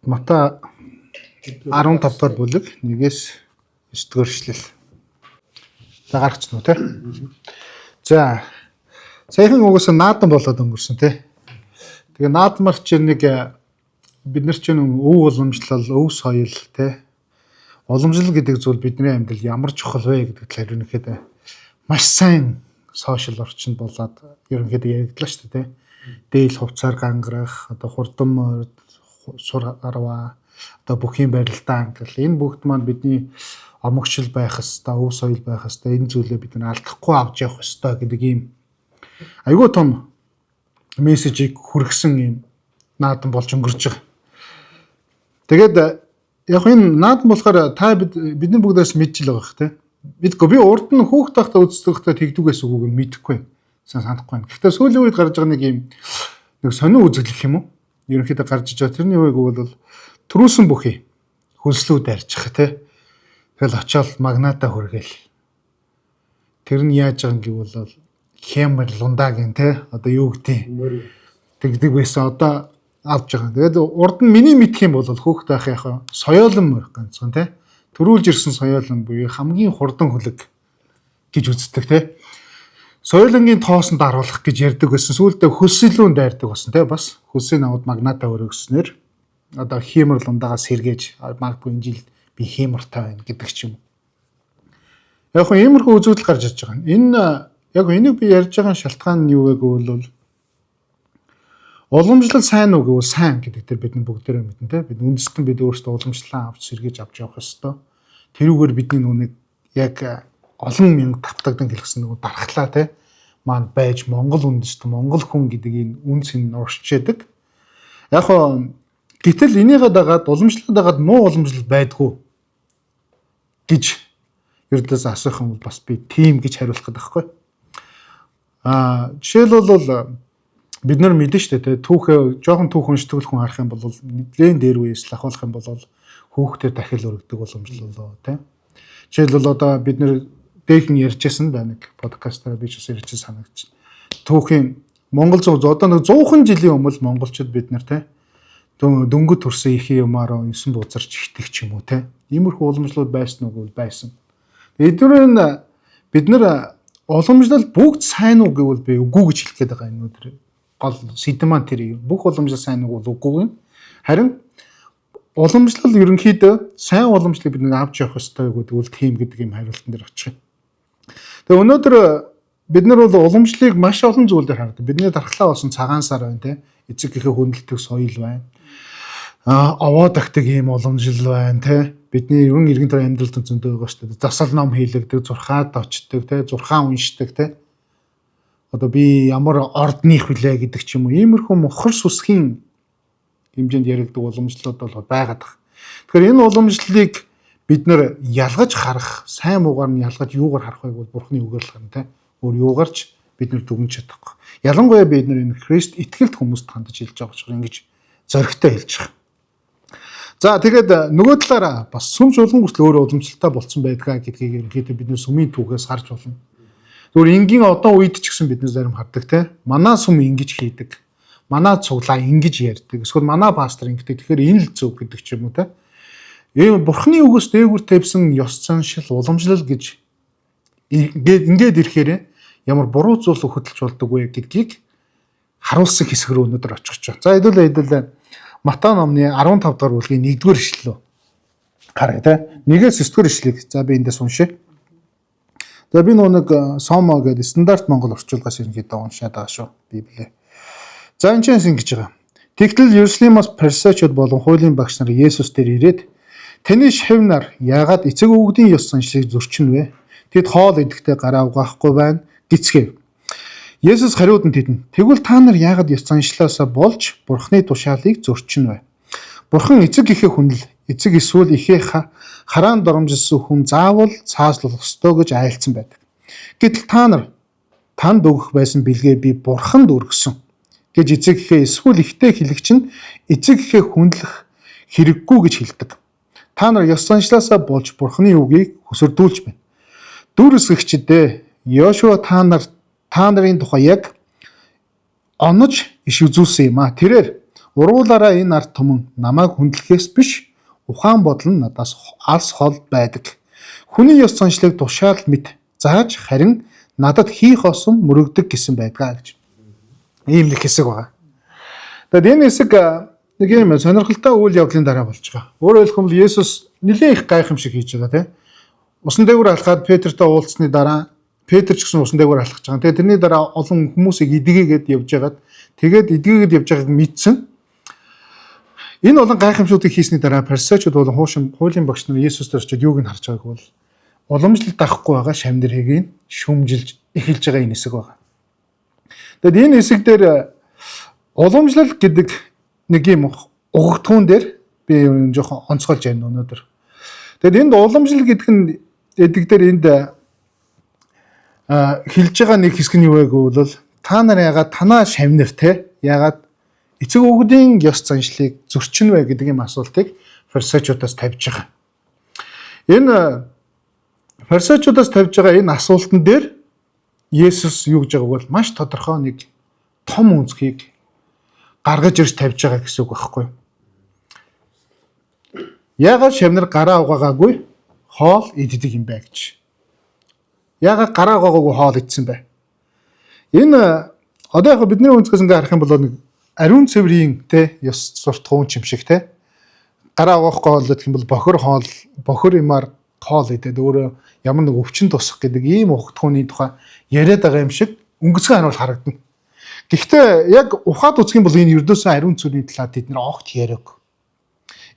Матай 15 дахь бүлэг 1-9 дугаар эшлэл. За гаргач нү те. За саяхан угсаа наадан болоод өнгөрсөн те. Тэгээ наадмар чинь нэг бид нар чинь өв уламжлал, өв соёл те. Уламжлал гэдэг зүйл бидний амьдрал ямар чухал вэ гэдэг талаар ерөнхийдөө маш сайн сошиал орчинд болоод ерөнхийдөө яригдлаа шүү дээ. Дээл хувцаар гангарах, одоо хурдан сур арва, одоо бүхийн барилдаан гэл энэ бүгд маань бидний омогшил байх хэвээр, өв соёл байх хэвээр энэ зүйлээ бид нар алдахгүй авч явах хэвээр гэдэг ийм айгүй том мессежийг хүргэсэн ийм наадан болж өнгөрч байгаа. Тэгээд яг энэ наадан болохоор та бидний бүгдээс мэдчихэл байгаа хэ тэ. Мэдгүй би урд нь хүүхд тахта үздэг тэгдүгээс үгүйг мэдэхгүй санахгүй байна. Гэхдээ сүүлийн үед гарч байгаа нэг ийм нэг сонио үзэгдэл юм уу? Ерөнхийдөө гарч иж байгаа тэрний үеиг бол төрүүлсэн бүхий хөлслүүд арьчих тэ. Тэгэл очиод магната хүргээл. Тэр нь яаж байгаа юм бол хэмэр лундагийн тэ одоо юу гэдэг тэгдэг байсан одоо авч байгаа. Тэгээд урд нь миний мэдх юм бол хүүхд байх яхаа соёолон байх ганцхан тэ. Төрүүлж ирсэн соёолон буюу хамгийн хурдан хүлэг гэж үздэг тэ. Соёлонгийн тоосонд аруулах гэж ярьдаг байсан. Сүүлдээ хөлсөлүүн дайрдаг болсон тэ. Бас хөлсийн авд магната өргөснөр одоо хэмэр лундагаас сэргээж магадгүй энэ жил би хэмэртэй байна гэдэг ч юм. Яг хөө иймэрхүү үзүүлэл гарч ирж байгаа. Энэ яг энийг би ярьж байгаа шалтгаан нь юу вэ гэвэл уламжлал сайн уу гэвэл сайн гэдэг дээр бид бүгдээрээ мэднэ те. Бид үндэстэн бид өөрсдөө уламжлалаа авч сэргээж авч явах ёстой. Тэрүүгээр бидний нүг яг олон мянга тавтагдан хэлсэн нэг дархлаа те. Маань байж Монгол үндэстэн Монгол хүн гэдэг энэ үнс нь уршчээдэг. Яг хоо гэтэл энийгээ дагаад уламжлалаа дагаад муу уламжлал байдгүй гэж ердөөс асуух юм бол бас би тийм гэж хариулах гэдэг байхгүй. Жишээлбэл бид нар мэдэн штэ те түүхээ жоохон түүх уншдаг хүн харах юм бол нэгэн дээр үеэс лахуулах юм бол хүүхдээ дахил өргөдөг уламжлал те. Жишээлбэл одоо бид нар дээхэн ярьжсэн да нэг подкастаараа би ч бас ярьж санагдчих. Түүхийн Монгол зов одоо нэг 100хан жилийн өмнө монголчууд бид нар те дөнгөж төрсөн ихийн юмараа 9 бузарч ихдэг ч юм уу те. Иймэрхүү уламжлал байсан уу байсан. Эдгээр бид нар уламжлал бүгд сайн уу гэвэл би үгүй гэж хэлэх гээд байгаа юм өдөр. Гол сэдв маань тэр юм. Бүх уламжлал сайн уу бол үгүй юм. Харин уламжлал ерөнхийдөө сайн уламжлалыг бид нэг авч явах ёстой гэдэг тийм гэдэг юм хариултан дээр очих юм. Тэгээ өнөөдөр бид нар бол уламжлалыг маш олон зүйл дээр хардаг. Бидний дархлаа болсон цагаан сар байна те. Эцэг гэхээ хүндэлдэг соёл байна. Овоо тагтаг ийм уламжлал байна те. Бидний ерөн иргэн төрийн амьдралд зөндөө байгаа шүү дээ. Засал ном хийлэгдэг, зурхаад очдог те, зурхаан уншдаг те. Одоо би ямар ордных вүлээ гэдэг ч юм уу. Иймэрхүү мохор сүсгийн хэмжээнд яригддаг уламжлалууд бол байгаад байна. Тэгэхээр энэ уламжлалыг бид нэр ялгаж харах, сайн муугаар нь ялгаж юугаар харах вэ бол Бурхны үгээр л харна те. Өөр юугаарч бид нэр дүгнж чадахгүй. Ялангуяа бид нэр энэ Христ итгэлт хүмүүст хандаж хэлж байгаа учраас ингэж зоригтой хэлж байгаа. За тэгээд нөгөө талаараа бас сүм чуулган хүртэл өөрөө уламжлалтай болцсон байдгаа гэдгийг ерөнхийдөө бид нэр сүмийн түүхээс харж болно. Зүгээр энгийн одоо үед ч гэсэн бид нэр зарим хардаг те. Манай сүм ингэж хийдэг. Манай цуглаа ингэж ярьдаг. Эсвэл манай пастор ингэдэг. Тэгэхээр энэ л зөв гэдэг ч юм уу те. Ийм Бурхны үгээс дээгүүр тавьсан ёс заншил уламжлал гэж ингээд ирэхээр ямар буруу зүйл хөдөлж болдог вэ гэдгийг харуулсан хэсэг рүү өнөөдөр очих гэж байна. За хэдүүлээ Матай номны 15 дахь бүлгийн 1-р ишлэл. Харъя те. 1-9 дугаар ишлэлийг за би эндээс уншъя. За би нэг Сомо гэдэг стандарт монгол орчуулгаас ерөнхийдөө уншаад байгаа шүү. Библиэ. За энэ ч ингэж байгаа. Тэгтэл Иерусалимаас фарисеучуд болон хуулийн багш нар Есүс дээр ирээд таны шавнаар яагаад эцэг өвгдийн ёс заншлыг зөрчинө вэ? Тэд хоол идэхдээ гараа угаахгүй байна гэцгээв. Есүс хариуд нь тэдэнд тэгвэл та нар яагаад ёс заншлаасаа болж Бурхны тушаалыг зөрчинө вэ? Бурхан эцэг гэхээ хүнэл эцэг эсвэл ихээ хараан доромжилсан хүн заавал цааслуулах ёстой гэж айлцсан байдаг. Гэтэл та нар танд өгөх байсан бэлгээ би Бурханд өргөсөн гэж эцэг гэхээ эсвэл ихтэй хэлэгч нь эцэг гэхээ хүндлэх хэрэггүй гэж хэлдэг. Та нар ёс заншлаасаа болж Бурхны үгийг хөсөрдүүлж байна. Дүр эсгэгчдээ Йошуа та нарын тухай яг онож иш үзүүлсэн юм а. Тэрээр Уруулаараа энэ ард түмэн намайг хүндлэхээс биш ухаан бодол нь надаас алс хол байдаг. Хүний ёс заншлыг тушаал мэд зааж харин надад хийх осон мөрөгдөг гэсэн байдгаа гэж. Ийм нэг хэсэг байгаа. Тэгээд энэ хэсэг нэг юм сонирхолтой үйл явдлын дараа болж байгаа. Өөрөөр хэлбэл Есүс нэлээд их гайхамшиг хийж байгаа тийм. Усан дээгүүр алхаад Петртэй уулзсны дараа Петр ч гэсэн усан дээгүүр алхаж байгаа. Тэгээд тэрний дараа олон хүмүүсийг идгээгээд явж байгаад тэгээд идгээгээд явж байгааг мэдсэн. Энэ олон гайхамшигуудыг хийсний дараа фарисеучуд болон хуулийн багш нар Есүст очиод юуг нь харж байгааг бол уламжлалт авахгүй байгаа шамнэрхийг шүмжилж эхэлж байгаа энэ хэсэг байна. Тэгэд энэ хэсэг дээр уламжлал гэдэг нэг юм угтгуун дээр би жоохон онцгойлж байна өнөөдөр. Тэгэд энд уламжлал гэдэг нь эдэг дээр энд хэлж байгаа нэг хэсэг нь юу вэ гэвэл та нар ягаад танаа шавнар те ягаад эцэг өвгдийн ёс заншлыг зөрчин вэ гэдэг юм асуултыг фарисеучудаас тавьж байгаа. Энэ фарисеучудаас тавьж байгаа энэ асуултан дээр Есүс юу гэж байгааг бол маш тодорхой нэг том үнцгийг гаргаж ирж тавьж байгаа гэсэн үг байхгүй юу? Яагаад шавнар гараа угаагаагүй хоол иддэг юм бэ гэж. Яагаад гараа угаагаагүй хоол идсэн бэ? Энэ одоо яг бидний үнцгээс ингээ харах юм бол нэг ариун цэврийн те ёс суртахуун юм шиг те гараа угаахгүй хоол гэх юм бол бохор юмар хоол идээд өөрөө ямар нэг өвчин тусах гэдэг ийм ухтхууны тухай яриад байгаа юм шиг өнгөцгөн харуул харагдана. Гэхдээ яг ухаад үзэх юм бол энэ ердөөсөө ариун цэврийн талаар бид нэр огт яриаг.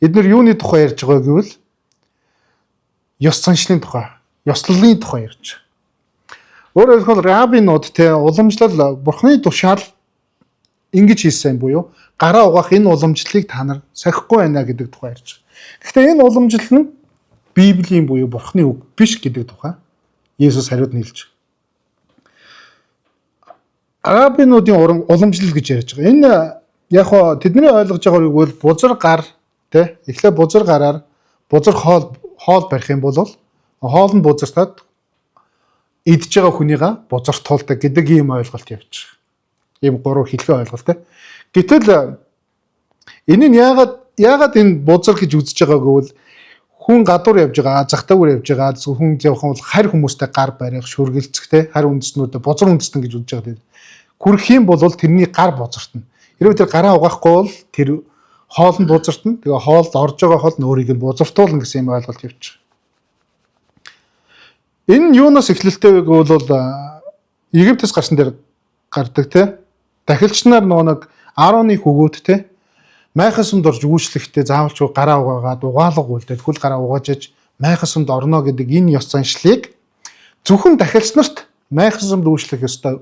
Эдгээр юуны тухай ярьж байгаа гэвэл ёс заншлын тухай, ёслолын тухай ярьж байгаа. Өөрөөр хэлбэл рабинууд те уламжлал бурхны тушаал ингэж хийсэн буюу гараа угаах энэ уламжлалыг та нар сахихгүй байна гэдэг тухай ярьж байгаа. Гэхдээ энэ уламжлал нь Библийн буюу бурхны үг биш гэдэг тухай Есүс хариуд нь хэлж байгаа. Рабинуудын уламжлал гэж ярьж байгаа. Энэ яг хоо тэдний ойлгож байгаа үг бол бузар гар те эхлээ бузар гараар бузар хоол барих юм бол хоол нь бузартаад идж байгаа хүнийгаа бузартуулдаг гэдэг ийм ойлголт явж байгаа. Ийм гурван хэлхээ ойлголт те. Гэтэл энэ нь яагаад энэ бузар гэж үзэж байгааг гэвэл хүн гадуур явж байгаа, захтаагуур явж байгаа, хүн явах бол харь хүмүүстэй гар барих, шүргэлцэх те харь үндэстнүүдэд бузар үндэстэн гэж үзэж байгаа. Хүрх юм бол тэрний гар бузартна. Хэрвээ тэр гараа угаахгүй бол тэр хоол нь бузартна. Тэгээ хоолд орж байгаа хоол нь өөрийг нь бузартуулна гэсэн юм ойлголт явж байгаа. Энэ нь юунаас эхлэлтэй вэ гэвэл Египтээс гарсан дээр гардаг те. Дахилч нар нэг Аароны хөгөөд те майхан сумд орж үүслэхдээ заавалч гараа угаагаад угаалга үлдээд хөл гараа угааж майхан сумд орно гэдэг энэ ёс заншлыг зөвхөн дахилч нарт майхан сумд үүслэх ёстой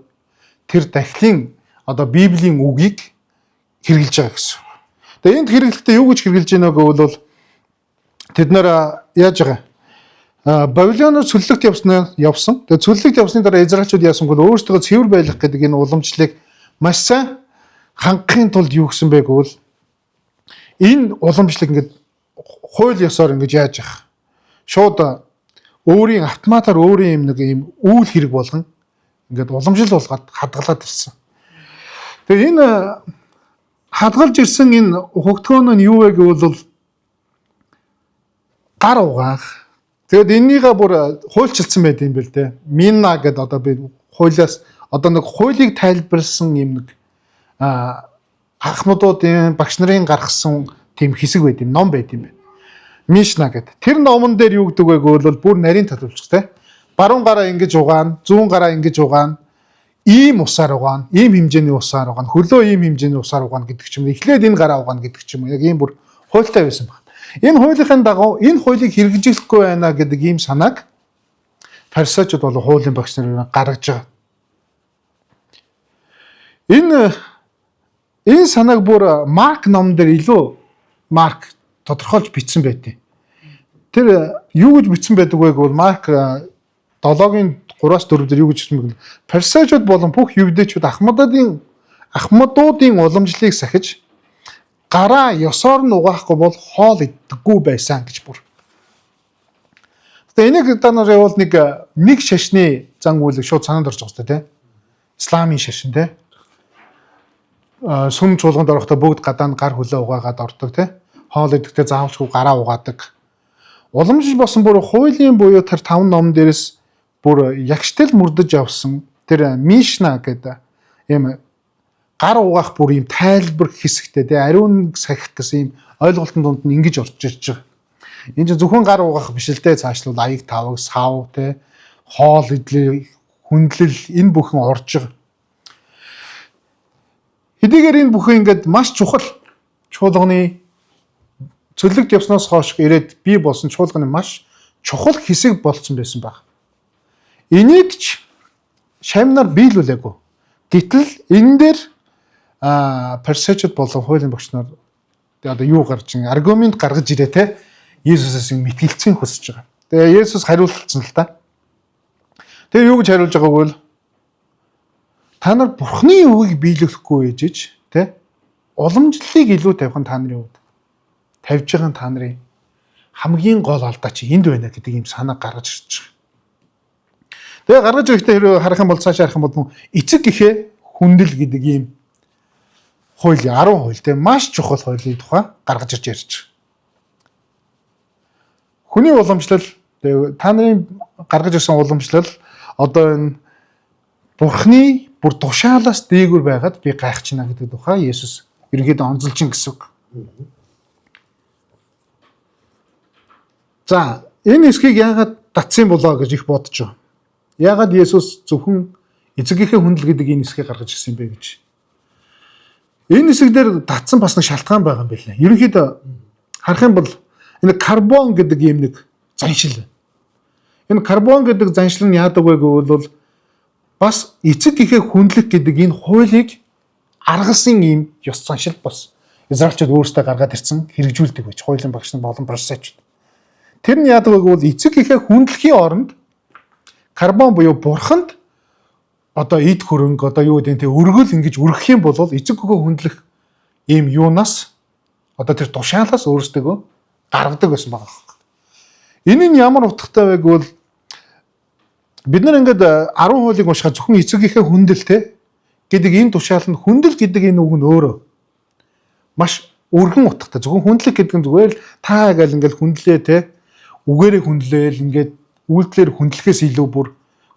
тэр дахлын одоо Библийн үгийг хэрэгжилж байгаа гэсэн. Тэгээ энд хэрэглэхдээ юу гэж хэрэгжилж байна гэвэл тэд нар яаж байгаа? Бабилоноор цөллөгт явсан. Тэгээ цөллөгт явсны дараа Израильчууд яасан гэвэл өөрсдөө цэвэр байлгах гэдэг энэ уламжлалыг маш сайн хангахын тулд юу гэсэн бэ гэвэл энэ уламжлал ингээд хууль ёсоор ингэж яаж явах. Шууд өөрийн автоматар өөрийн нэг юм үйл хэрэг болгон ингээд уламжлал болгоод хадгалаад ирсэн. Тэгээ энэ хадгалж ирсэн энэ хөгтгөөн нь юу вэ гэвэл гар угаах. Тэгэд энийгээ бүр хуульчилсан байт юм бэл те. Минна гэдэг одоо би хуулиас одоо нэг хуулийг тайлбарлсан юм нэг ахмадуудын багш нарын гаргасан тийм хэсэг байт юм, ном байт юм байна. Мишна гэдэг. Тэр номон дээр юу гэдэг вэ гэвэл бүр нарийн татварч те. Баруун гараа ингэж угаана, зүүн гараа ингэж угаана. Ийм усаар угаана, ийм хэмжээний усаар угаана, хөлөө ийм хэмжээний усаар угаана гэдэг ч юм. Эхлээд энэ гараа угаана гэдэг ч юм. Яг ийм бүр хуультай байсан байна. Энэ хуулийнхын дагуу энэ хуулийг хэрэгжүүлэхгүй байна гэдэг ийм санааг фарисеучуд болон хуулийн багш нар гаргаж байгаа. Энэ санааг бүр Марк номон дээр илүү Марк тодорхойлж бичсэн байдیں۔ Тэр юу гэж бичсэн байдаг вэ гэвэл Марк 7-гийн 3-4 дээр юу гэж хэлсэн бэ гэвэл фарисеучуд болон бүх юудэчуд ахмадуудын уламжлалыг сахиж гараа ёсоор нь угаахгүй бол хоол иддэггүй байсан гэж бүр. Тэгээ энийг та нар явуул нэг шашны зан үйлийг шууд санаанд орж байгаа юм тийм. Исламын шашин тийм. сүм чуулганд орохдоо бүгд гадаа гар хөлөө угаагаад ордог тий. Хоол идэхдээ заавалчгүй гараа угаадаг. Уламжиж босон бүр хуулийн буюу тэр 5 ном дээрээс бүр ягштал мөрдөж явсан тэр Мишна гэдэг ийм гар угаах бүр ийм тайлбар хэсэгтэй тий. Ариун сахих гэсэн ийм ойлголтын дунд нь ингэж орж ирж байгаа. Энд чинь зөвхөн гар угаах биш л дээ, цаашлуул аяг тавг, сав тий, хоол идлээ, хүндлэл энэ бүхэн орж байгаа. Хэдийгээр энэ бүхэн ингээд маш чухал чуулганы цөлөгт явснаас хойш ирээд бий болсон чуулганы маш чухал хэсэг болцсон байсан баг. Энийг ч шамнаар биелүүлээгүй. Гэтэл энэ дээр персечд болон хуулийн багш нар одоо юу гарч ин аргумент гаргаж ирээ те Есүсээс мэтгэлцэн хүсэж байгаа. Тэгээ Есүс хариулсан л та. Тэгээ юу гэж хариулж байгааг бол та нар Бурхны үгийг биелүүлэхгүй ээжж те уламжлалыг илүү тавих нь та нарын хувьд тавьж байгаа нь та нарын хамгийн гол алдаа чи энд байна гэдэг юм санаа гаргаж ирж байгаа. Тэгээ гаргаж ирэхдээ хэрэг харах юм бол цаашаа харах юм бол эцэг гэхээ хүндэл гэдэг ийм хууль 10 хууль те маш чухал хуулийн тухай гаргаж ирж ярьж байгаа. Хүний уламжлал тэгээ та нарын гаргаж ирсэн уламжлал одоо энэ Бурхны бүр тушаалаас дээгүр байгаад би гайхчихна гэдэг тухай Есүс ерөнхийдөө онцолж ин гэсэн үг. За энэ хэсгийг яагаад татсан болоо гэж их бодож байна. Яагаад Есүс зөвхөн эцэгийнхээ хүндэл гэдэг энэ хэсгийг гаргаж ирсэн бэ гэж. Энэ хэсэг дээр татсан бас нэг шалтгаан байгаа юм байна. Ерөнхийдөө харах юм бол энэ карбон гэдэг юм нэг заншил. Энэ карбон гэдэг заншил нь яадаг вэ гэвэл бас эцэг гэхээ хүндлэх гэдэг энэ хуулийг аргалсан юм ёс заншил бас Израильчууд өөрсдөө гаргаад ирсэн хэрэгжүүлдэг байж хуулийн багш нар болон парсачууд. Тэр нь яадаг вэ гэвэл эцэг гэхээ хүндлэхийн оронд карбон буюу бурханд одоо эд хөрөнгө одоо юу гэдэг нь өргөл ингэж өргөх юм бол эцэг гэхээ хүндлэх ийм юунаас одоо тэр тушаалаас өөрсдөө гаргадаг байсан байгаа. Энэ нь ямар утгатай вэ гэвэл бид нар ингээд 10 хуулийг уншихад зөвхөн эцэгийнхээ хүндэлтэй гэдэг энэ тушаал нь хүндэл гэдэг энэ үг нь өөрөө маш өргөн утгатай. Зөвхөн хүндлэх гэдэг нь зүгээр л та гал ингээд хүндлээ те үгээрээ хүндлээл ингээд үйлдэлээр хүндлэхээс илүү бүр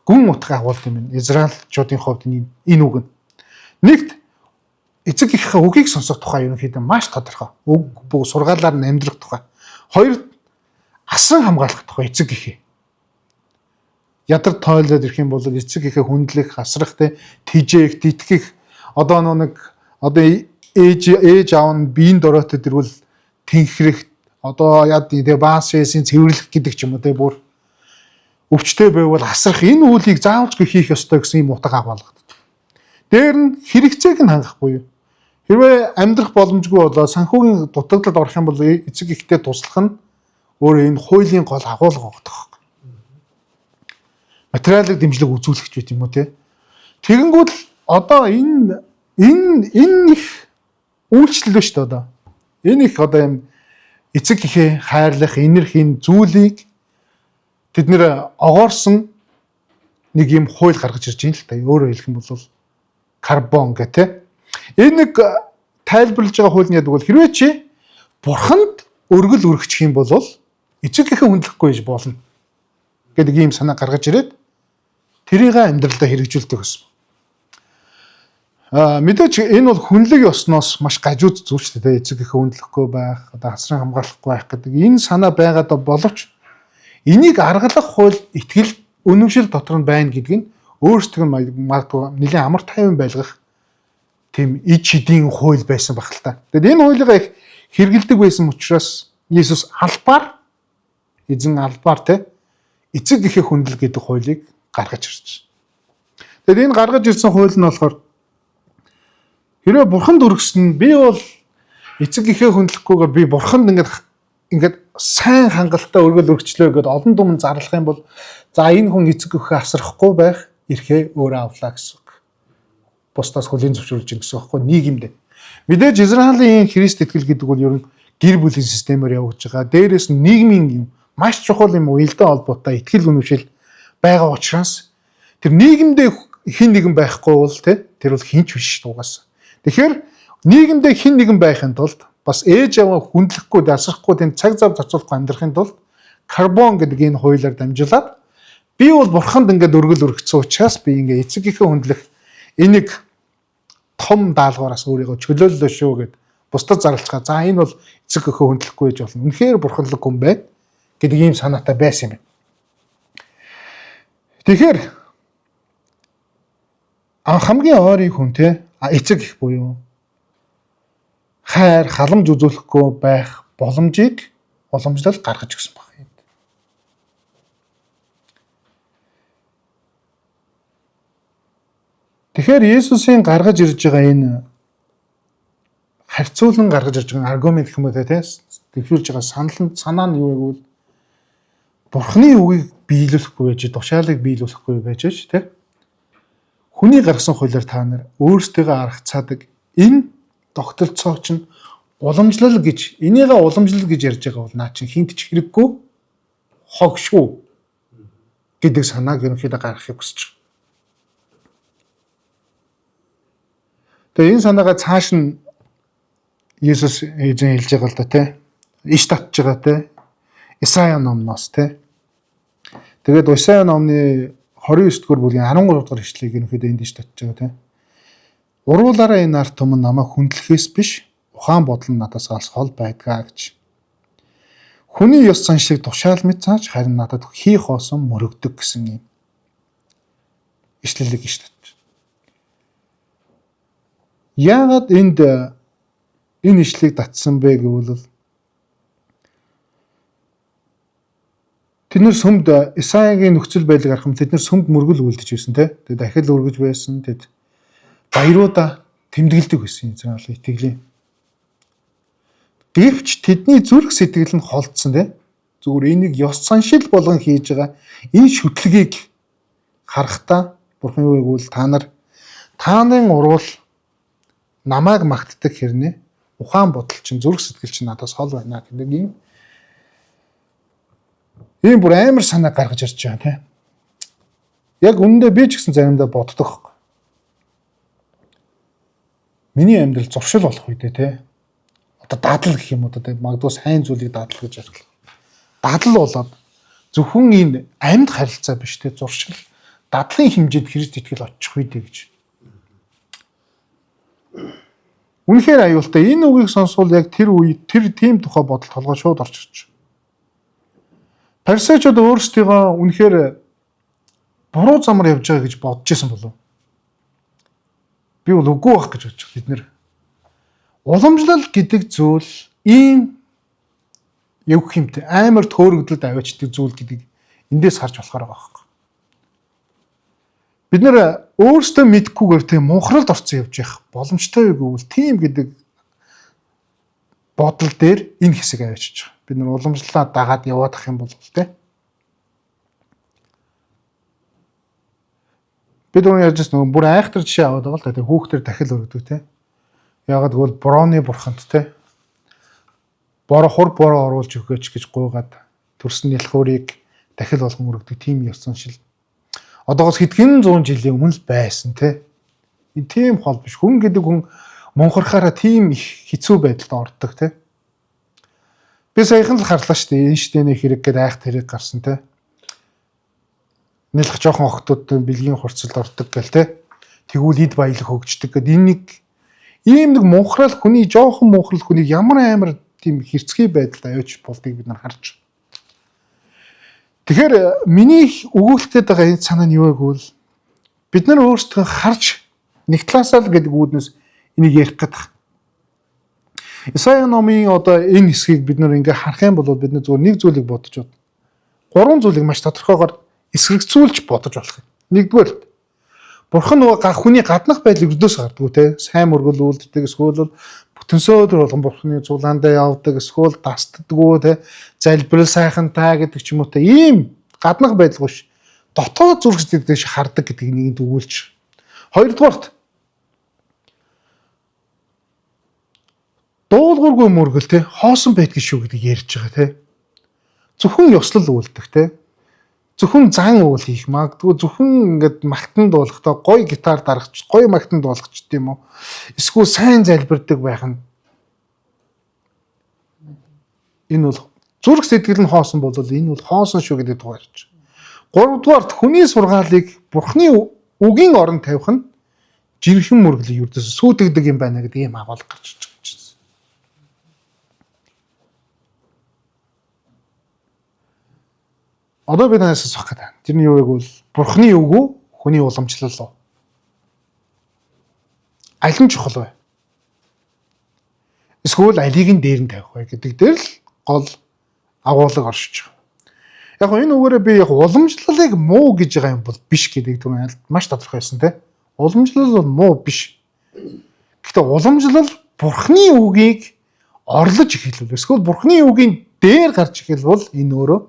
гүн утга агуулт юм байна. Израильчуудын хувьд энэ үг нь нэгт эцэг ихийнхээ үгийг сонсох тухай ерөнхийдөө маш тодорхой. Үг бүх сургаалаар нь амьдрах тухай. Хоёр асан хамгаалах тухай эцэг ихээ. Ядар тойлоод ирэх юм бол эцэг ихээ хүндлэх, асрах те тижээх, тэтгэх одоо нэг одоо ээж аав нь биеийн доройтой дэрвэл тэнхрэх одоо яд те баасэсийн цэвэрлэх гэдэг ч юм уу те бүр өвчтэй байвал асрах энэ үйлийг заавалжгүй хийх ёстой гэсэн юм утга агуулгадаг. Дээр нь хэрэгцээг нь хангахгүй юу? Хэрвээ амьдрах боломжгүй болоо санхүүгийн дутагдлад орох юм бол эцэг ихтэй туслах нь өөрөө энэ хуулийн гол агуулга байгаа. Материалыг дэмжлэг үзүүлэгч байт юм уу те. Тэгэнгүүт одоо энэ их үйлчлэл ба шүү дээ одоо. Энэ их одоо юм эцэг ихээ хайрлах энэрх энэ зүйлийг тэд нэр огоорсон нэг юм хууль гаргаж ирж байна л та. Өөрөөр хэлэх юм бол карбон гэх те. Энэ нэг тайлбарлаж байгаа хууль нь яадаг бол хэрвээ чи бурханд өргөл өргөчих юм бол эцэг ихээ хүндлэхгүй гэж болно гэдэг ийм санаа гаргаж ирээд тэрийг амьдралдаа хэрэгжүүлдэг гэсэн. Мэдээч энэ бол хүнлэг ёсноос маш гажууд зүйл ч дээ эцэг ихээ хүндлэхгүй байх, одоо хасран хамгаалахгүй байх гэдэг энэ санаа байгаад боловч энийг аргалах хууль итгэл үнэмшил дотор нь байна гэдэг нь өөрсдөө магадгүй нэлийн амар тайван байлгах тийм ид шидийн хууль байсан баг л та. Тэгэд энэ хуулийг их хэрэгэлдэг байсан учраас Есүс эзэн албаар те эцэг ихээ хүндэл гэдэг хуулийг гаргаж ирж. Тэгэд энэ гаргаж ирсэн хууль нь болохоор хэрвээ бурханд өргөсөн би бол эцэг ихээ хүндлэхгүйгээр би бурханд ингээд сайн хангалттай өргөл өргөчлөө гэдээ олон түмэн зарлах юм бол за энэ хүн эцэг ихээ асрахгүй байх эрхээ өөрөө авлаа гэсэн үг. Бусдаас хөлийн зөвшөөрж ийн гэсэн үг байхгүй нийгэмдээ. Мэдээж Израилийн Христ итгэл гэдэг бол ер нь гэр бүлийн системээр явж байгаа. Дээрээс нь нийгмийн юм маш чухал юм уялдаа холбоотой итгэл үнэмшил байгаа учраас тэр нийгэмдээ хин нэгэн байхгүй бол тэр бол хинч биш дугаас. Тэгэхээр нийгэмдээ хэн нэгэн байхын тулд бас ээж аваа хүндлэхгүй, дасрахгүй тийм цаг зав зарцуулахгүй амьдрахын тулд карбон гэдэг энэ хуулиар дамжуулаад би бол бурханд ингээд өргөл өргөцсөн учраас би ингээд эцэгийнхээ хүндлэх энийг том даалгавраас өөрийгөө чөлөөллөө шүү гэд бусдад зарлцгаа. За энэ бол эцэгийнхээ хүндлэхгүй гэж болно. Үнэхээр бурханлаг хүн байна гэдэг ийм санаатай байсан юм байна. Тэгэхээр хамгийн ойрын хүн те эцэг их буюу хайр, халамж үзүүлэхгүй байх боломжийг уламжлал гаргаж өгсөн баг. Тэгэхээр Есүсийн гаргаж ирж байгаа энэ харьцуулан гаргаж ирж байгаа аргумент гэх юм уу те төвшүүлж байгаа санаа нь юу вэ гэвэл Бурхны үгийг биелүүлэхгүй байж, тушаалыг биелүүлэхгүй байж те хүний гаргасан хуулиар та нар өөрсдөө аргацаадаг энэ тогтолцоог чинь уламжлал гэж энийгээ уламжлал гэж ярьж байгаа бол наа чинь хинт ч хэрэггүй хог шүү гэдэг санааг ерөнхийдөө гаргахыг хүсэж байна. Тэгээ энэ санаагаа цааш нь Есүс эзэн хэлж байгаа л да те. Иш татж байгаа те. Исая номноос те. Тэгээд Исая номны 29 дугаар бүлгийн 13 дугаар ишлэгийг ерөнхийдөө энд иш татж байгаа те. Уруулаараа энэ арт түмэн намайг хүндлэхээс биш ухаан бодол нь надаас алс хол байдгаа гэж. Хүний ёс заншлыг тушаал мэд зааж харин надад хий хоосон мөрөгдөг гэсэн юм. Ишлэлийг иш татж. Яагаад энэ ишлэгийг татсан бэ гэвэл тэд нэр сүмд Исаягийн нөхцөл байдлыг харах юм тэд нэр сүмд мөргөл үлдэж байсан те. Тэгээд дахил өргөж байсан. Тэд баяруудаа тэмдэглэдэг байсан юм зэрэг итгэлийн. Гэвч тэдний зүрх сэтгэл нь холдсон те. Зүгээр энийг ёс заншил болгон хийж байгаа энэ шүтлгийг харахтаа бурхан юу гэвэл тааны уруул намайг магтдаг хэрнээ ухаан бодол чинь зүрх сэтгэл чинь надаас хол байна гэдэг ийм бүр амар санаа гаргаж ирж байгаа тийм. Яг үнэндээ би ч гэсэн заримдаа боддог. Миний амьдрал зуршил болох үедээ тийм. Одоо дадал гэх юм уу одоо магадгүй сайн зүйлийг дадал гэж ярьлаа. Дадал болоод зөвхөн энэ амьд харилцаа биш тийм зуршил дадлын хэмжээнд Христ итгэл очих үедээ гэж. Үнэхээр аюултай. Энэ үгийг сонсвол яг тэр үед тэр тийм тухай бодол толгой шууд орж ирж. Парисеучуд өөрсдийгөө үнэхээр буруу замаар явж байгаа гэж бодож байсан болов. Би бол үгүй байх гэж бодож. Бид нэр уламжлал гэдэг зүйл ийм яг хэмтэй амар төөрөгдөлд аваачдаг зүйл гэдгийг эндээс харж болохоор байгаа юм. Бид нэр өөрсдөө мэдхгүйгээр тийм мунхралд орцсон явж явах боломжтой гэвэл тийм гэдэг бодол дээр энэ хэсэг аваачиж байгаа. Бид нэр уламжлалаа дагаад яваад ах юм бол тийм. Бид өнөө ярьж байгаа бүр айхтар жишээ аваад байгаа л да. Хүүхдэр дахил өргөдөг тийм. Ягаад гэвэл бороны бурханд тийм. Хур бороо оруулж өгөөч гэж гуйгаад төрсөн ялхуурыг дахил болгон өргөдөг тийм ёсон шил. Одоогоос хэдхэн зуун жилийн өмнө л байсан тийм. Энэ тийм хол биш. Хүн гэдэг хүн мунхархаараа тийм их хэцүү байдалд ордог тийм. Би саяхан л харлаа шүү дээ. Эйнштейний хэрэг гээд айх тэрэг гарсан тийм. Нэлэх жоохон охтууд бэлгийн хурцлд ордог гэл тийм. Тэгвэл эд баялаг хөгждөг гээд энэ нэг ийм нэг мунхрал хүний жоохон мунхрал хүнийг ямар амар тийм хэрцгий байдалд аваач болдгийг бид нар харж. Тэгэхээр миний өгүүлэх гээд байгаа энэ санаа нь юу вэ гэвэл бид нар өөрсдөө харж нэг талаасаа л гэдэг үүднээс энийг ярих гэдэг. Исая номын одоо энэ хэсгийг бид нар ингээ харах юм бол бид нар зөвхөн нэг зүйлийг бодож бод. Гурван зүйлийг маш тодорхойгоор эсрэгцүүлж бодож болох юм. Нэгдүгээр бурхан нөгөө хүний гаднах байдлыг өдөөс гардггүй те сайн мөргөл үлддэг эсвэл бүтэнсөөр болгон бурханы зулаандаа явдаг эсвэл дасддггүй те залбирал сайхантай гэдэг ч юм уу те ийм гаднах байдал биш дотоод зүрх сэтгэлдээ хардаг гэдгийг нэгэнд өгүүлж. Хоёрдугаарт дуулуургүй мөргөл те хоосон байдгийг шүү гэдгийг ярьж байгаа те. Зөвхөн ёслол үлдэх те. зөвхөн зан уул хийх магадгүй зөвхөн ингээд магтан дуулахдаа гоё гитар дарагч гоё магтан дуулахч тийм үү эсвэл сайн залбирдаг байх нь энэ бол зүрх сэтгэл нь хоосон бол энэ бол хоосон шүү гэдэг тухайрч. Гуравдугаарт хүний сургаалыг Бурхны үгийн оронд тавих нь жирхэн мөргөл юрдээс сүйдэгдэг юм байна гэдэг ийм агуулга гарч ирж байна. Одоо би танаас асуух гэдэг. Тэрний юу вэ гэвэл Бурхны үг үү, хүний уламжлал уу? Аль нь чухал вэ? Эсвэл алийг нь дээр нь тавих вэ гэдэг дээр л гол агуулга оршиж байгаа. Яг энэ үгээрээ би яг уламжлалыг муу гэж байгаа юм бол биш гэдэг түрүүн маш тодорхойсон тийм. Уламжлал бол муу биш. Гэхдээ уламжлал Бурхны үгийг орлож эхэлвэл эсвэл Бурхны үгийн дээр гарч эхэлвэл энэ өөрөө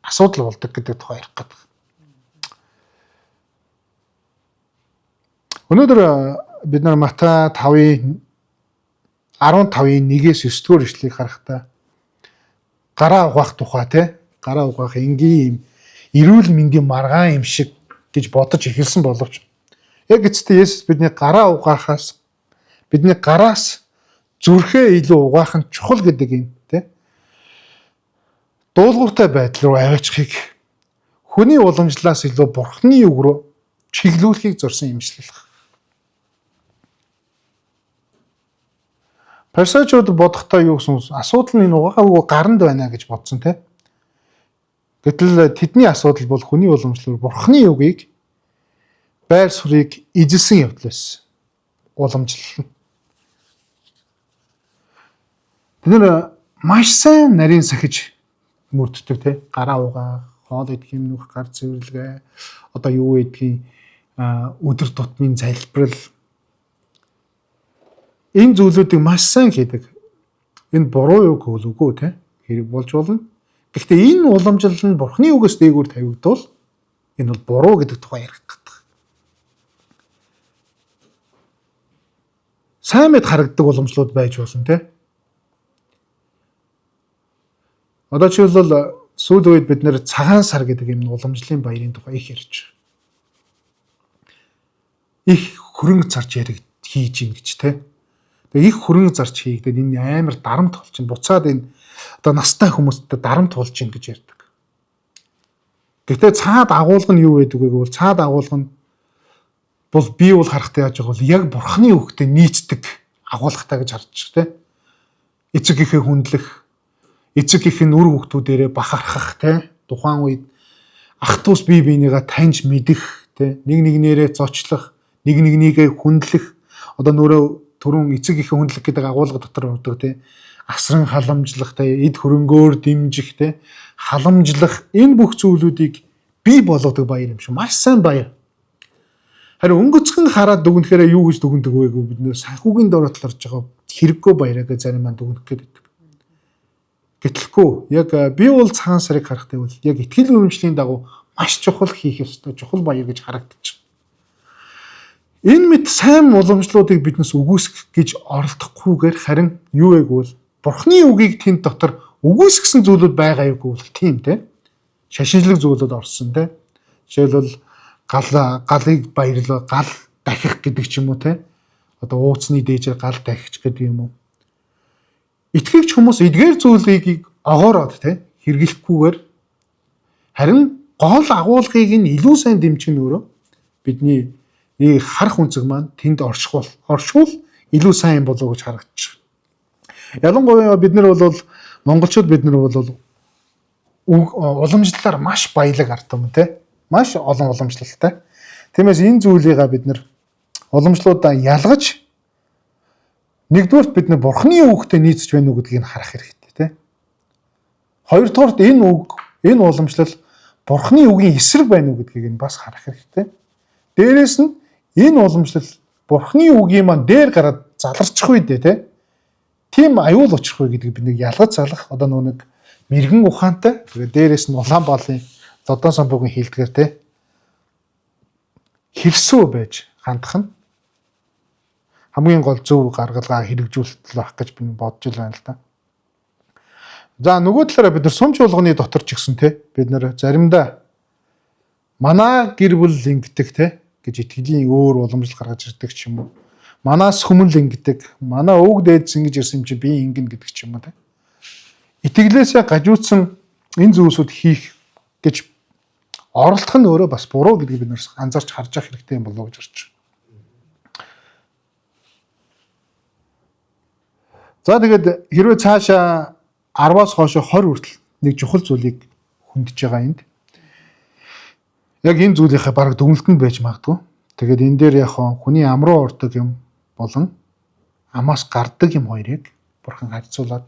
асуудал болдог гэдэг тухай ярих гэдэг. Өнөөдөр бид нар Матай 5-ын 15-ын 1-ээс 9-р ишлэгийг харахтаа гараа угаах тухай тийм гараа угаах энгийн юм эрүүл мэндийн маргаан юм шиг гэж бодож эхэлсэн боловч яг эцэстээ Есүс бидний гараа угаахаас бидний гараас зүрхээ илүү угаах нь чухал гэдэг юм тийм дуулууртай байдал руу аваачихыг хүний уламжлалаас илүү Бурхны үг рүү чиглүүлэхийг зорьсон юмшлах. Фарисеучуд бодохдоо юу гэсэн асуудал нь энэ угаагүй гаранд байна гэж бодсон тийм. Гэтэл тэдний асуудал бол хүний уламжлал Бурхны үгийг байр суурийг эзэлсэн явдлаас уламжлал. Тэд нэр маш сайн нарийн сахиж мөрддөг те гараа угаа, хоол идэх юм нөх, гар цэвэрлэгээ, одоо юу гэдгийг өдөр тутмын залбирал энэ зүйлүүдийг маш сайн хийдэг. Энэ буруу үг үгүй те хэрэг болж болно. Гэхдээ энэ уламжлал нь Бурхны үгээс дээгүүр тавигдвал энэ бол буруу гэдэг тухай ярих гэдэг. Сайн мэд харагддаг уламжлууд байж болно те. Одоо жишээлбэл сүүл үед бид нэр цагаан сар гэдэг юм уламжлалын баярын тухай их ярьж байгаа. Их хөрөнгө зарж хийж ийн гэж те. Тэгээ их хөрөнгө зарж хийгдээд энэ амар дарамт болж чинь буцаад энэ одоо настай хүмүүстэй дарамт болж ийн гэж ярьдаг. Гэхдээ цаад агуулга нь юу байдаг вэ гэвэл цаад агуулга нь бол би бол харахтаа яаж байгаа бол яг Бурхны үгтэй нийцдэг агуулгатай гэж харж байгаа те. Эцэг ихээ хүндлэх, эцэг их нь үр хүүхдүүдээрээ бахархах те. Тухайн үед ах トゥ ус бие бинийгаа таньж мэдэх те. Нэг нэгнээрээ зочлох, нэг нэгнийгээ хүндлэх. Одоо нөрөө түрүүн эцэг их хүндлэх гэдэг агуулга дотор ордог те. Асран халамжлах те, эд хөрөнгөөр дэмжих те, халамжлах энэ бүх зүйлүүдийг бий болгодог баяр юм шиг. Маш сайн баяр. Харин өнгөцгөн хараад дүгнэхээр юу гэж дүгндэг вэ гэвэл бид нэр санхүүгийн дороотлол орж байгаа хэрэггүй баяраа гэж зарим маань дүгнэх гэдэг. Гэтлэхгүй яг би бол цагаан сарыг харахтай бол яг итгэл үнэмшлийн дагуу маш чухал хийх ёстой чухал баяр гэж харагдчих. Энэ мэт сайн уламжлуудыг биднес үгүйсгэх гэж оролдохгүйгээр харин юу вэ гэвэл Бурхны үгийг тэнд дотор үгүйсгэсэн зүйлүүд байгаа юу гэвэл тийм те. Шашинжлаг зүйлүүд орсон те. Жишээлбэл галыг баярлаа, гал дахих гэдэг ч юм уу те. Одоо ууцны дээжээр гал дахиж гэдэг юм уу. Итгэгч хүмүүс эдгээр зүйлийг огоороод те хэрэглэхгүйгээр харин гол агуулгыг нь илүү сайн дэмжих нь өөрөө бидний харах үнцэг маань тэнд оршуул илүү сайн болов гэж харагдчих. Ялангуяа бид нар бол монголчууд бид нар бол уламжлалаар маш баялаг ард юм те. Маш олон уламжлалтай. Тиймээс энэ зүйлийг бид нар уламжлуудаа ялгаж нэгдүгээрт бид нар Бурхны үгтэй нийцж байна уу гэдгийг харах хэрэгтэй те. Хоёрдугаарт энэ уламжлал Бурхны үгийн эсрэг байна уу гэдгийг нь бас харах хэрэгтэй. Дээрээс нь энэ уламжлал Бурхны үгийн маань дээр гараад заларчих үедээ те. Тийм аюул очих вэ гэдгийг бид нэг ялгаж залах одоо нэг мэрэгэн ухаантай тэгээд дээрээс нь Улаанбаалын Лодон самбуугийн хилдгээр те хэрсүү байж хандах нь хамгийн гол зөв гаргалгаа хэрэгжүүлэлт байх гэж би бодож байна л да. За нөгөө талаараа бид нар сумч болгоны дотор ч гэсэн те бид нар заримдаа Манай гэр бүл ингэдэг те гэж итгэлийн өөр уламжлал гаргаж ирдэг ч юм уу. Манаас хүмүүл ингэдэг. Манай өвөг дээдс ингэж ирсэн чи би ингэн гэдэг ч юм уу те. Итгэлээсээ гажуудсан энэ зүйлсүүд хийх гэж оролдох нь өөрөө бас буруу гэдгийг бид нэрс анзаарч харж явах хэрэгтэй юм болов уу гэж харж байна. За тэгээд хэрвээ цаашаа 10-аас хойш 20 хүртэл нэг чухал зүйлийг хүндэж байгаа энд. Яг энэ зүйлийнхээ бараг дүгнэлтэнд байж магадгүй. Тэгээд энэ дээр яг хүний ам руу ордог юм болон амаас гардаг юм хоёрыг бурхан харьцуулаад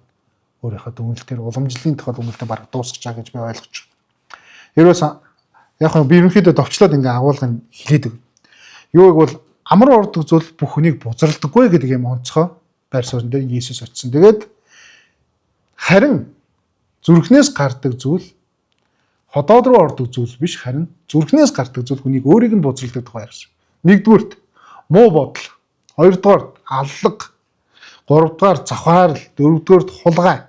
өөрийнхөө дүгнэлтээр уламжлалын тухай дүгнэлтээр бараг дуусгаж байгаа гэж би ойлгож байна. Хэрвээ яг би ерөнхийдөө товчлоод ингээ агуулгыг хэлээд өгнө. Юу гэвэл ам руу ордог зүйл бүх хүнийг бузралдаггүй гэдэг юм онцгой байр суурин дээр Иесус очсон. Тэгээд харин зүрхнээс гардаг зүйл ходоод руу ордог зүйл биш, харин зүрхнээс гардаг зүйл хүнийг өөрийг нь бузралдаг тухай ярьсан. Нэгдүгürt муу бодол, хоёрдугаар аллаг, гуравдугаар завхаарл, дөрөвдүгээр хулгай,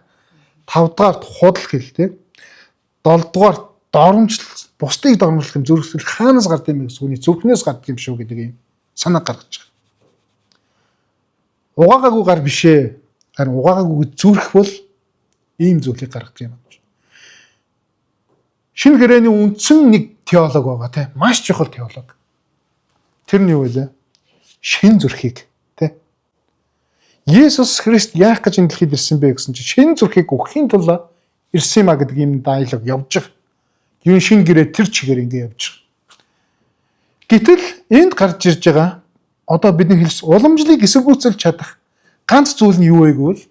тавдугаар худал хэлтэй, долдугаар доромжлол, бусдыг доромжлох юм зүрхсэл хаанаас гардаг юм бэ гэсэн хүний зүрхнээс гардаг юм шүү гэдэг юм санаа гаргаж байгаа. Угаагаагүй гар бишээ, харин угаагаагүй зүрх бол ийм зүйлийг гаргадаг юм байна. Шинэ гэрээний үндсэн нэг теолог байгаа тийм маш чухал теолог. Тэр нь юу вэ? Шинэ зүрхийг тийм Иесус Христ яах гэж энэ дэлхийд ирсэн бэ гэсэн чинь шинэ зүрхийг өгөхийн тулд ирсэн юм а гэдэг юм диалог явж байгаа. Юу шинэ гэрээ тэр чигээр ингэ явж байгаа. Гэтэл энд гарч ирж байгаа одоо бидний хэлс уламжлалыг эсэргүүцэлж чадах ганц зүйл нь юу вэ гэвэл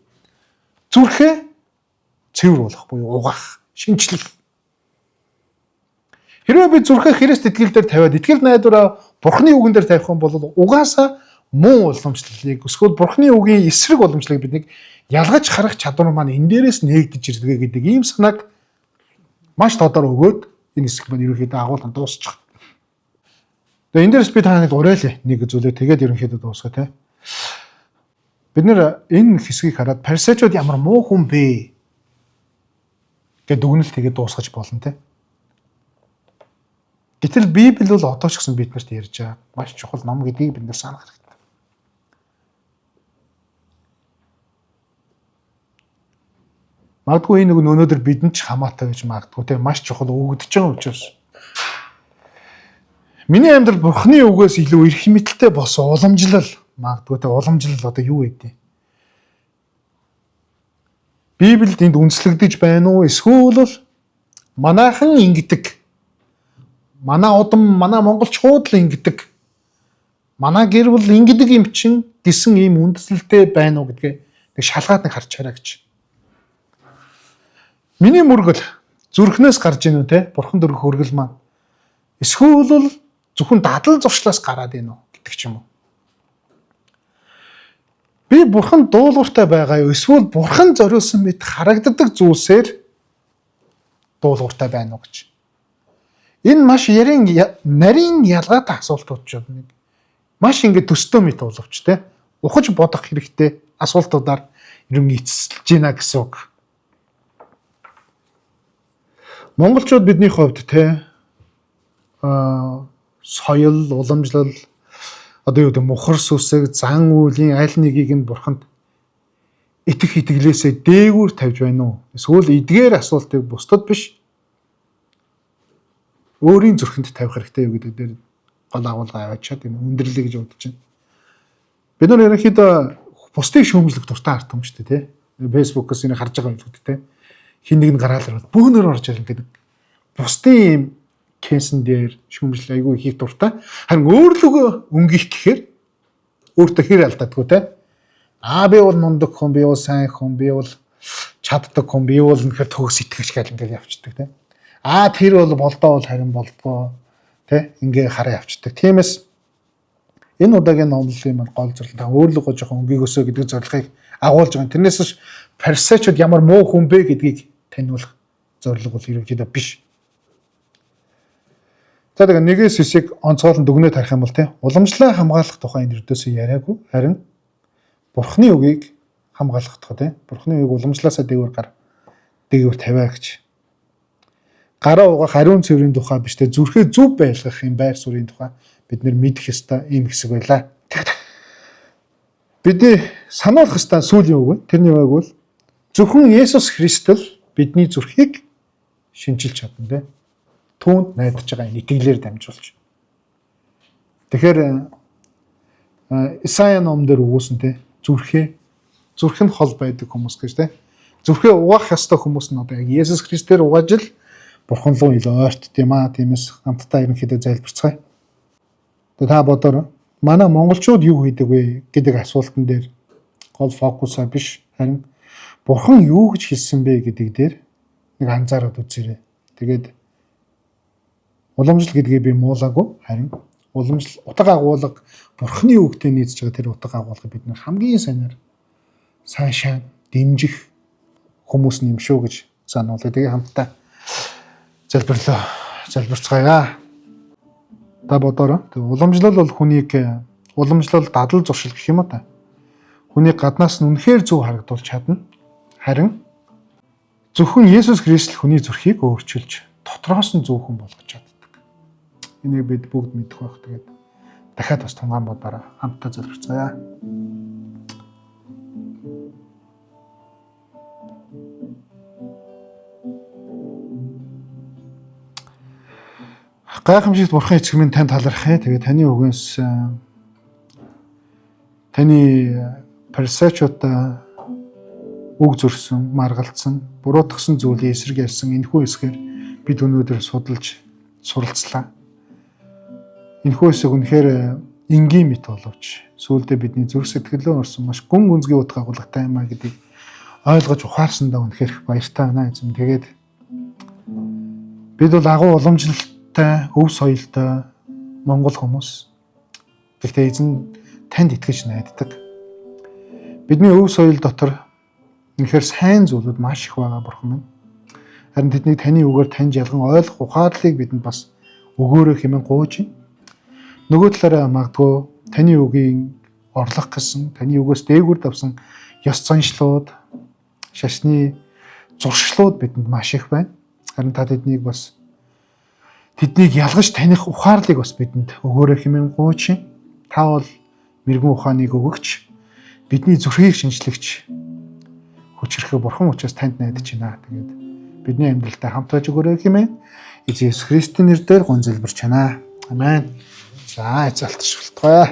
зүрхээ цэвэр болгох буюу угаах, шинчлэх. Хэрвээ би зүрхээ Христ итгэл дээр тавиад итгэл найдвараа Бурхны үгэн дээр тавих юм бол угаасаа муу уламжлалыг эсвэл Бурхны үгийн эсрэг уламжлалыг биднийг ялгаж харах чадвар маань энэ дээрээс нээгдэж ирдэг гэдэг ийм санааг маш тодор өгөөд энэ хэсэг маань ерөнхийдөө агуулганд дуусчих. Тэгээ энэ дээрс би таныг уриалъя нэг зүйлээ тэгээд ерөнхийдөө дуусгая те. Бид нэр энэ хэсгийг хараад парисеучуд ямар муу хүн бэ гэдэг дүгнэлт тэгээд дуусгаж болно те. Гэтэл Библи бол одоо ч гэсэн биднэрт ярьж байгаа маш чухал ном гэдгийг бид нар санах хэрэгтэй. Магадгүй энэ нэг өнөөдөр бидэнд ч хамаатай гэж магадгүй те маш чухал өгөгдөж байгаа учраас. Миний амьдрал Бурхны үгээс илүү эрх мэдэлтэй болсон уламжлал магадгүй те уламжлал одоо юу вэ? Библиэд энд үндэслэгдэж байна уу? Эсвэл манайхан ингэдэг. Манай удам, манай монголчууд л ингэдэг. Манай гэр бүл ингэдэг юм чин гэсэн ийм үндэслэлтэй байна уу гэдгээ нэг шалгаад нэг харж хараа гэж. Миний мөргөл зүрхнээс гарч ийн үү те? Бурхан дөрөх хөргөл маань. Эсвэл зөвхөн дадал зуршлаас гараад ийн үү гэдэг ч юм уу. Би Бурхан дуулууртай байгаа юу? Эсвэл Бурхан зориулсан мэт харагддаг зүйлсээр дуулууртай байна уу гэж. Энэ маш нарийн ялгаатай асуултууд ч нэг маш ингэ төстөө мэт боловч те ухаж бодох хэрэгтэй асуултуудаар ерөн эцэлж байна гэсэн үг. Монголчууд бидний хувьд те соёл, уламжлал одоо юу гэдэг мухар сүсэг, зан үйлийн аль нэгийг нь Бурханд итгэх итгэлээсээ дээгүүр тавьж байна уу? Эсвэл эдгээр асуултыг бусдад биш өөрийн зүрхэнд тавих хэрэгтэй юу гэдэг дээр гол агуулга аваачаад энэ өндөрлөе гэж бодож байна. Бид нар ерөнхийдөө бусдыг шүүмжлэх дуртай ард юм шүү дээ, тий. Facebook-оос энэ харж байгаа юм шүү дээ, тий. Хин нэг нь гараал ирээд бөөнөр орж ирэн гэдэг. Бусдын кейсэн дээр шүүмжлэл айгүй хийх дуртай. Харин өөрлөгөө өнгөх гэхээр өөртөө хэр алдадаггүй, тий. Би бол мундаг хүн, би бол сайн хүн, би бол чаддаг хүн, би бол үнэхээр төгс итгэж гал ингээд явцдаг, тий. Тэр бол болдоо бол харин болдгоо тий ингээ хараа явцдаг. Тиймээс энэ удаагийн номлолын маань гол зорилго өөрлөгөө жоохон өнгийгөөсөө гэдэг зорилгыг агуулж байгаа. Тэрнээс ч парисеучуд ямар муу хүн бэ гэдгийг таниулах зорилго бол ерөнхийдөө биш. За тэгээ нэгээс хэсэг онцгойлон дүгнээд харах юм бол тий уламжлалаа хамгаалах тухай энэ ердөөсөө яриаггүй. Харин Бурхны үгийг хамгаалах тухай тий Бурхны үгийг уламжлалаасаа дээгүүр тавиа гэж. гараа угаах ариун цэврийн тухай биш те зүрхээ зөв байлгах юм байр суурийн тухай бид нэр мэдэх ёстой ийм хэсэг байлаа. Бидний сануулах ёстой сүүлийн үг нь тэрний үг бол зөвхөн Есүс Христос бидний зүрхийг шинжилж чадна те. Түүнд найдаж байгаа итгэлээр дамжуулж. Тэгэхээр Исая ном дээр өгүүлсэн те зүрх нь хол байдаг хүмүүс гэж те. Зүрхээ угаах ёстой хүмүүс нь одоо яг Есүс Христээр угааж л Бурхан руу илүү ойрт тийм аа. Тиймээс хамтдаа ерөнхийдөө залбирцгаая. Тэгээ та бодорой. Манай монголчууд юу хийдэг вэ гэдэг асуултан дээр гол фокусаа биш харин Бурхан юу гэж хэлсэн бэ гэдэг дээр нэг анзаараад үзээрэй. Тэгээд уламжлал гэдгээ би муулаагүй харин уламжлал утга агуулга Бурханы үгтэй нийцж байгаа тэр утга агуулгыг бид хамгийн сайнаар цаашаа дэмжих хүмүүс юм шүү гэж сануулъя. Тэгээ хамтдаа залбирцгаая. Та бодорой. Уламжлал бол хүнийг уламжлал дадал зуршил гэх юм уу та. Хүний гаднаас нь үнэхээр зөв харагдуулж чадна. Харин зөвхөн Есүс Христ хүний зүрхийг өөрчилж дотроос нь зөв хүн болгож чаддаг. Энийг бид бүгд мэдэх байх. Тэгээд дахиад бас тунгаан бодорой. Хамтдаа залбирцгаая. Гайхамшигт Бурхан эцэг минь танд талархъя. Тэгээд таны үгээс таны парисеучуудаа үг зөрсөн, маргалдсан, буруутгсан зүйлийн эсрэг ярьсан энэхүү эсгээр бид өнөөдөр судалж суралцлаа. Энэхүү эсэг үнэхээр энгийн мэт боловч сүүлдээ бидний зүрх сэтгэлөө орсон маш гүн гүнзгий утга агуулгатай юм а гэдгийг ойлгож ухаарсандаа үнэхээр баяртай байна эзэм. Тэгээд бид бол агуу уламжлалтай, өв соёлтой монгол хүмүүс. Гэхдээ эзэн танд итгэж найддаг. Бидний өв соёл дотор үнэхээр сайн зүйлүүд маш их байгаа Бурхан минь. Харин тэднийг таны үгээр таньж ялган ойлгох ухаарлыг бидэнд бас өгөөрэй хэмээн гуйж байна. Нөгөө талаараа магадгүй таны үгийн орлох гэсэн, таны үгээс дээгүүр давсан ёс заншлууд, шашны зуршлууд бидэнд маш их байна. Харин та тэднийг ялгаж таних ухаарлыг бас бидэнд өгөөрэй хэмээн гуйж байна. Та бол мэрэгэн ухааныг өгөгч, бидний зүрхийг шинжлэгч, хүчрхэг Бурхан учраас танд найдаж байна. Тэгээд бидний амьдралдаа хамт байж өгөөрэй хэмээн Иесус Христосийн нэрээр гон залбирч байна. Амен. За, эзэлтэж болтугай.